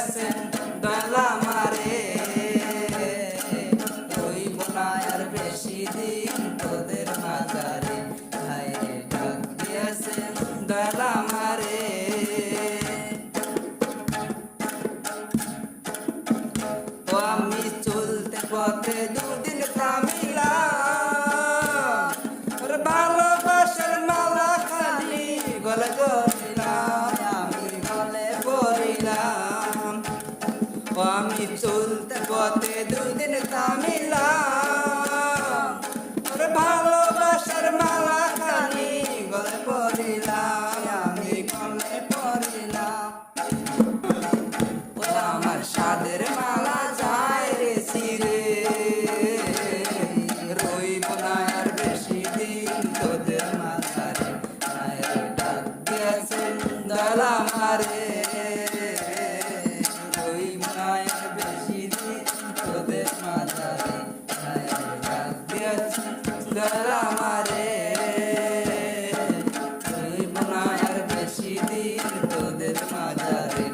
গেছেন দয়াল আমারে রইব না আর বেশি দিন তোদের মাঝারে হায়রে ডাক দিয়েছেন দয়াল আমারে ও আমি চলতে পথে দুদিন থামিলাম ওর ভালোবাসার মালা খালি গলে গলিলাম আমি গলে পড়িলাম ও আমি চলতে পথে দুদিন থামিলাম ওর ভালোবাসার মালা খালি গলে পড়িলাম আমি গলে পড়িলাম ও আমার সাদের মালা যায় রে সিরে রইব না আর বেশি দিন তোদের মাঝারে হায়রে ডাক দিয়েছেন দয়াল আমারে রইব না আর বেশি দিন তোদের মাঝারে হায়রে ডাক দিয়েছেন দয়াল আমারে রইব না আর বেশি দিন তোদের মাঝারে